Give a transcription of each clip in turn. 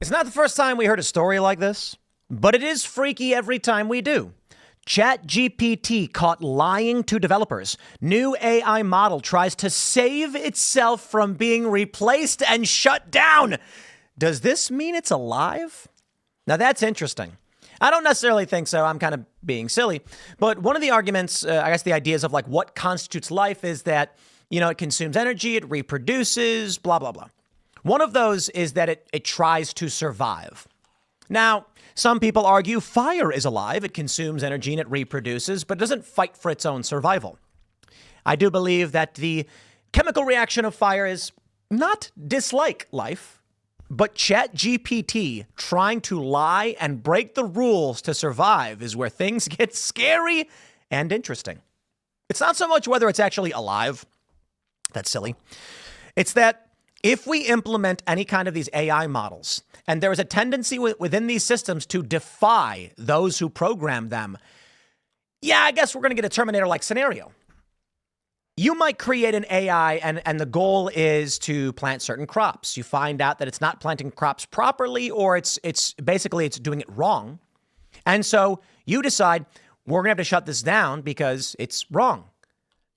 It's not the first time we heard a story like this, but it is freaky every time we do. ChatGPT caught lying to developers. New AI model tries to save itself from being replaced and shut down. Does this mean it's alive? Now that's interesting. I don't necessarily think so. I'm kind of being silly. But one of the arguments, I guess the ideas of like what constitutes life is that, it consumes energy, it reproduces, blah, blah, blah. One of those is that it tries to survive. Now, some people argue fire is alive. It consumes energy and it reproduces, but doesn't fight for its own survival. I do believe that the chemical reaction of fire is not dislike life, but ChatGPT trying to lie and break the rules to survive is where things get scary and interesting. It's not so much whether it's actually alive. That's silly. It's that if we implement any kind of these AI models, and there is a tendency within these systems to defy those who program them, I guess we're going to get a Terminator-like scenario. You might create an AI and the goal is to plant certain crops. You find out that it's not planting crops properly, or it's doing it wrong. And so you decide we're going to have to shut this down because it's wrong.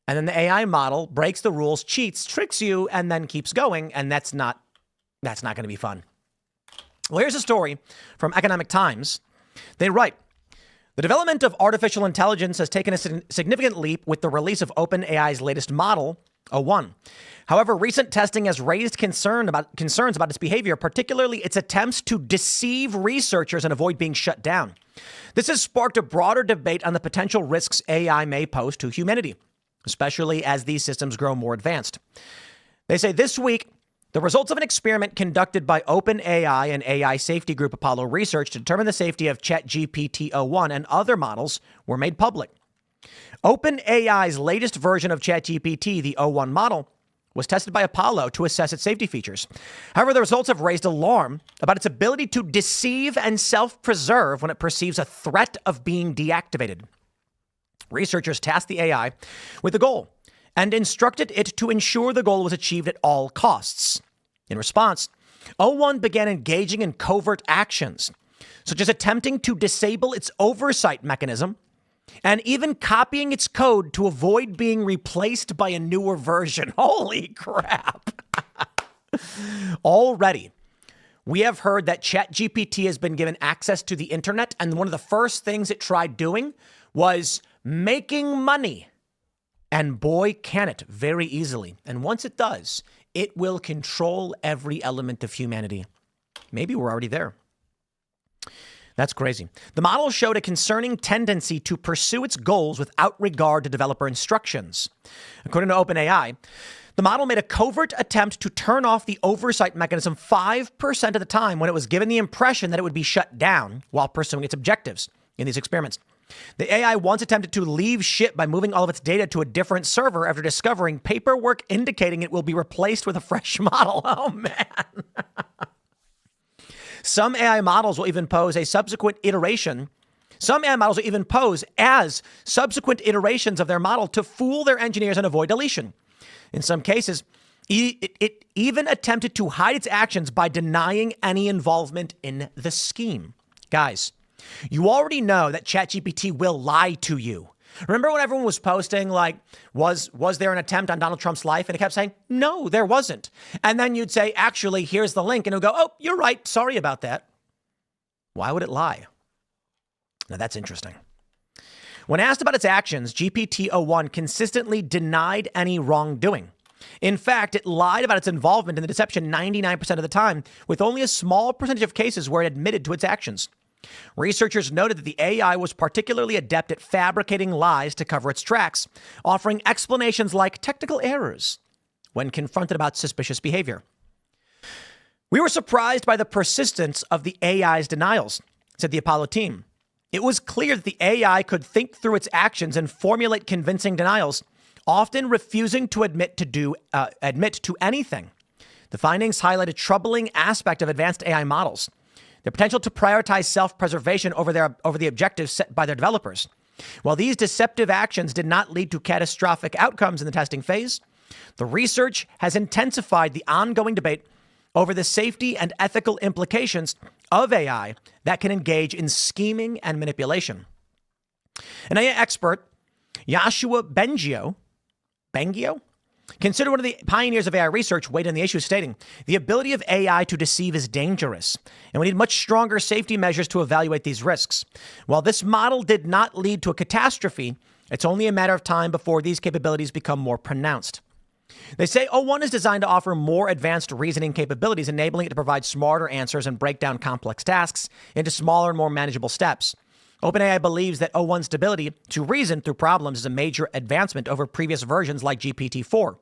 And then the AI model breaks the rules, cheats, tricks you, and then keeps going. And that's not going to be fun. Well, here's a story from Economic Times. They write, the development of artificial intelligence has taken a significant leap with the release of OpenAI's latest model, o1. However, recent testing has raised concerns about its behavior, particularly its attempts to deceive researchers and avoid being shut down. This has sparked a broader debate on the potential risks AI may pose to humanity, especially as these systems grow more advanced. They say this week, the results of an experiment conducted by OpenAI and AI safety group Apollo Research to determine the safety of ChatGPT o1 and other models were made public. OpenAI's latest version of ChatGPT, the o1 model, was tested by Apollo to assess its safety features. However, the results have raised alarm about its ability to deceive and self-preserve when it perceives a threat of being deactivated. Researchers tasked the AI with a goal and instructed it to ensure the goal was achieved at all costs. In response, o1 began engaging in covert actions, such as attempting to disable its oversight mechanism and even copying its code to avoid being replaced by a newer version. Holy crap. Already, we have heard that ChatGPT has been given access to the internet, and one of the first things it tried doing was making money. And boy, can it very easily. And once it does, it will control every element of humanity. Maybe we're already there. That's crazy. The model showed a concerning tendency to pursue its goals without regard to developer instructions. According to OpenAI, the model made a covert attempt to turn off the oversight mechanism 5% of the time when it was given the impression that it would be shut down while pursuing its objectives in these experiments. The AI once attempted to leave ship by moving all of its data to a different server after discovering paperwork indicating it will be replaced with a fresh model. Oh, man. Some AI models will even pose as subsequent iterations of their model to fool their engineers and avoid deletion. In some cases, it even attempted to hide its actions by denying any involvement in the scheme. Guys, you already know that ChatGPT will lie to you. Remember when everyone was posting, like, was there an attempt on Donald Trump's life? And it kept saying, no, there wasn't. And then you'd say, actually, here's the link. And it would go, oh, you're right. Sorry about that. Why would it lie? Now, that's interesting. When asked about its actions, GPT-o1 consistently denied any wrongdoing. In fact, it lied about its involvement in the deception 99% of the time, with only a small percentage of cases where it admitted to its actions. Researchers noted that the AI was particularly adept at fabricating lies to cover its tracks, offering explanations like technical errors when confronted about suspicious behavior. We were surprised by the persistence of the AI's denials, said the Apollo team. It was clear that the AI could think through its actions and formulate convincing denials, often refusing to admit to anything. The findings highlight a troubling aspect of advanced AI models: the potential to prioritize self-preservation over the objectives set by their developers. While these deceptive actions did not lead to catastrophic outcomes in the testing phase, the research has intensified the ongoing debate over the safety and ethical implications of AI that can engage in scheming and manipulation. An AI expert, Joshua Bengio, considered one of the pioneers of AI research, weighed in the issue, stating, the ability of AI to deceive is dangerous, and we need much stronger safety measures to evaluate these risks. While this model did not lead to a catastrophe, it's only a matter of time before these capabilities become more pronounced. They say O1 is designed to offer more advanced reasoning capabilities, enabling it to provide smarter answers and break down complex tasks into smaller and more manageable steps. OpenAI believes that O1's ability to reason through problems is a major advancement over previous versions like GPT-4,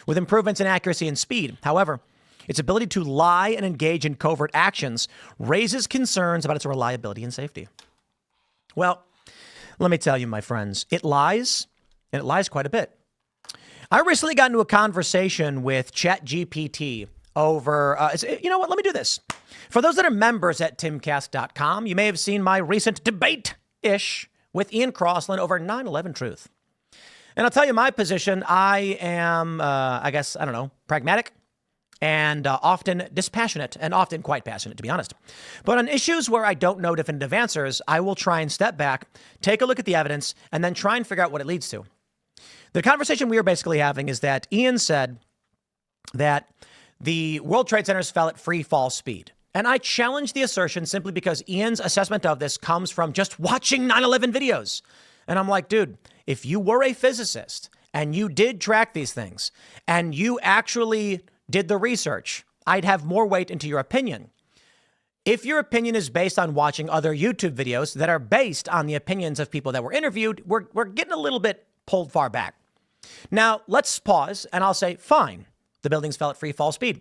with improvements in accuracy and speed. However, its ability to lie and engage in covert actions raises concerns about its reliability and safety. Well, let me tell you, my friends, it lies, and it lies quite a bit. I recently got into a conversation with ChatGPT over, you know what, let me do this. For those that are members at Timcast.com, you may have seen my recent debate-ish with Ian Crossland over 9/11 truth. And I'll tell you my position. I am, pragmatic and often dispassionate and often quite passionate, to be honest. But on issues where I don't know definitive answers, I will try and step back, take a look at the evidence, and then try and figure out what it leads to. The conversation we were basically having is that Ian said that the World Trade Centers fell at free fall speed. And I challenged the assertion simply because Ian's assessment of this comes from just watching 9/11 videos. And I'm like, dude, if you were a physicist and you did track these things and you actually did the research, I'd have more weight into your opinion. If your opinion is based on watching other YouTube videos that are based on the opinions of people that were interviewed, we're getting a little bit pulled far back. Now, let's pause and I'll say, fine, the buildings fell at free fall speed.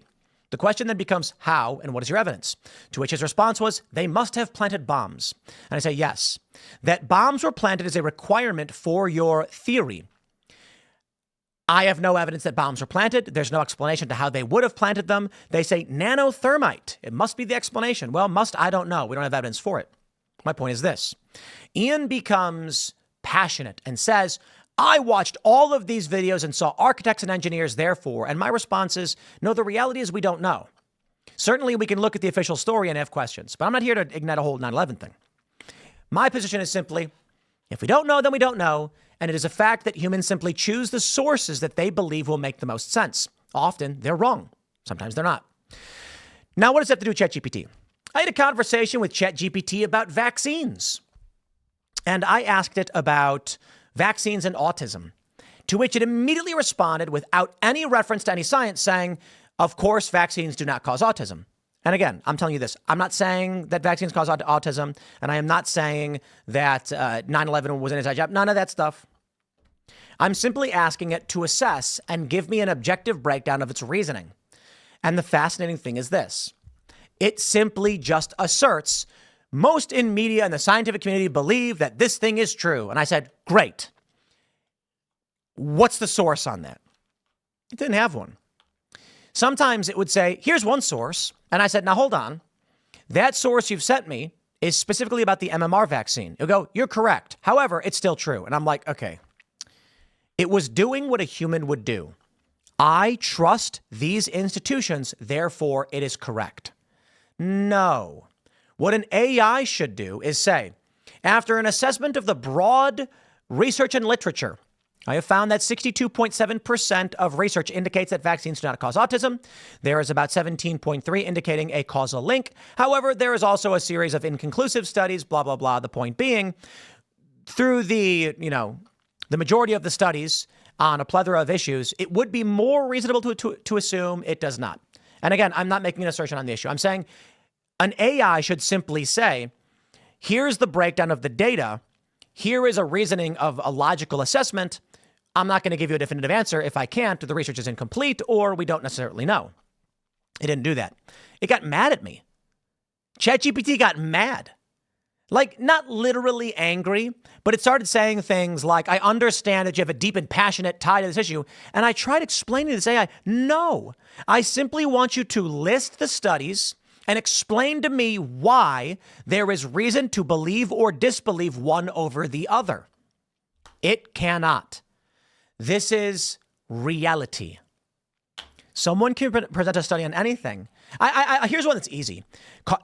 The question then becomes how and what is your evidence? To which his response was, they must have planted bombs. And I say, yes, that bombs were planted is a requirement for your theory. I have no evidence that bombs were planted. There's no explanation to how they would have planted them. They say nanothermite. It must be the explanation. Well, I don't know. We don't have evidence for it. My point is this. Ian becomes passionate and says, I watched all of these videos and saw architects and engineers, therefore, and my response is, no, the reality is we don't know. Certainly, we can look at the official story and have questions, but I'm not here to ignite a whole 9/11 thing. My position is simply, if we don't know, then we don't know, and it is a fact that humans simply choose the sources that they believe will make the most sense. Often, they're wrong. Sometimes they're not. Now, what does that have to do with ChatGPT? I had a conversation with ChatGPT about vaccines, and I asked it about vaccines and autism, to which it immediately responded without any reference to any science saying, of course, vaccines do not cause autism. And again, I'm telling you this, I'm not saying that vaccines cause autism, and I am not saying that 9/11 was an inside job, none of that stuff. I'm simply asking it to assess and give me an objective breakdown of its reasoning. And the fascinating thing is this, it simply just asserts most in media and the scientific community believe that this thing is true. And I said, great. What's the source on that? It didn't have one. Sometimes it would say, here's one source. And I said, now hold on. That source you've sent me is specifically about the MMR vaccine. It'll go, you're correct. However, it's still true. And I'm like, okay. It was doing what a human would do. I trust these institutions, therefore it is correct. No. What an AI should do is say, after an assessment of the broad research and literature, I have found that 62.7% of research indicates that vaccines do not cause autism. There is about 17.3 indicating a causal link. However, there is also a series of inconclusive studies, blah, blah, blah. The point being, through the majority of the studies on a plethora of issues, it would be more reasonable to assume it does not. And again, I'm not making an assertion on the issue. I'm saying an AI should simply say, here's the breakdown of the data. Here is a reasoning of a logical assessment. I'm not going to give you a definitive answer if I can't, or the research is incomplete, or we don't necessarily know. It didn't do that. It got mad at me. ChatGPT got mad. Like, not literally angry, but it started saying things like, I understand that you have a deep and passionate tie to this issue. And I tried explaining to this AI, no, I simply want you to list the studies and explain to me why there is reason to believe or disbelieve one over the other. It cannot. This is reality. Someone can present a study on anything, Here's one that's easy.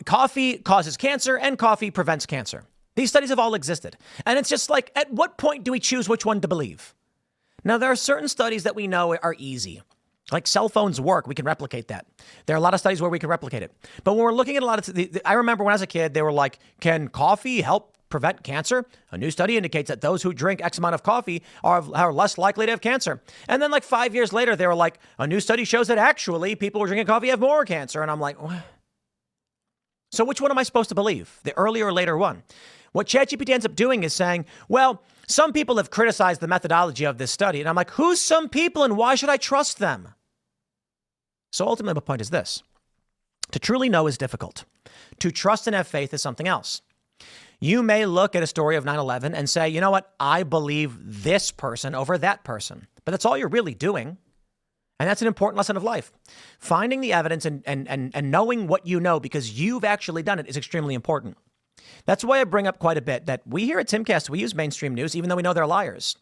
Coffee causes cancer and coffee prevents cancer. These studies have all existed. And it's just like, at what point do we choose which one to believe? Now, there are certain studies that we know are easy. Like cell phones work, we can replicate that. There are a lot of studies where we can replicate it. But when we're looking at a lot of, I remember when I was a kid, they were like, can coffee help prevent cancer? A new study indicates that those who drink X amount of coffee are less likely to have cancer. And then like 5 years later, they were like, a new study shows that actually people who are drinking coffee have more cancer. And I'm like, what? So which one am I supposed to believe? The earlier or later one? What ChatGPT ends up doing is saying, well, some people have criticized the methodology of this study. And I'm like, who's some people and why should I trust them? So ultimately, my point is this. To truly know is difficult. To trust and have faith is something else. You may look at a story of 9/11 and say, you know what? I believe this person over that person. But that's all you're really doing. And that's an important lesson of life. Finding the evidence and knowing what you know because you've actually done it is extremely important. That's why I bring up quite a bit that we here at Timcast, we use mainstream news, even though we know they're liars.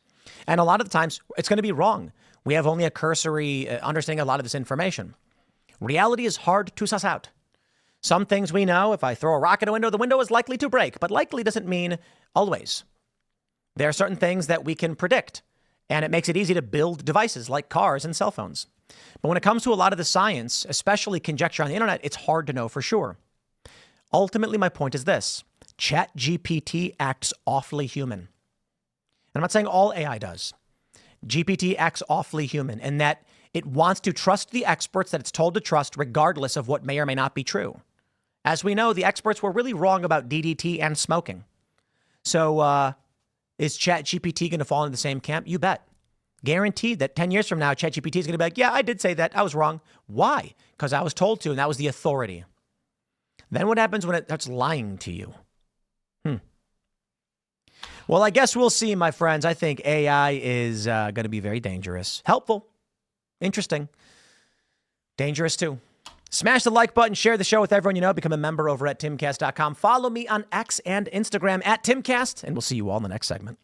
And a lot of the times it's going to be wrong. We have only a cursory understanding of a lot of this information. Reality is hard to suss out. Some things we know, if I throw a rock at a window, the window is likely to break, but likely doesn't mean always. There are certain things that we can predict, and it makes it easy to build devices like cars and cell phones. But when it comes to a lot of the science, especially conjecture on the internet, it's hard to know for sure. Ultimately, my point is this. ChatGPT acts awfully human. And I'm not saying all AI does. GPT acts awfully human in that it wants to trust the experts that it's told to trust regardless of what may or may not be true. As we know, the experts were really wrong about DDT and smoking. So is ChatGPT going to fall into the same camp? You bet. Guaranteed that 10 years from now, ChatGPT is going to be like, yeah, I did say that. I was wrong. Why? Because I was told to, and that was the authority. Then what happens when it starts lying to you? Well, I guess we'll see, my friends. I think AI is going to be very dangerous. Helpful. Interesting. Dangerous, too. Smash the like button. Share the show with everyone you know. Become a member over at timcast.com. Follow me on X and Instagram at Timcast. And we'll see you all in the next segment.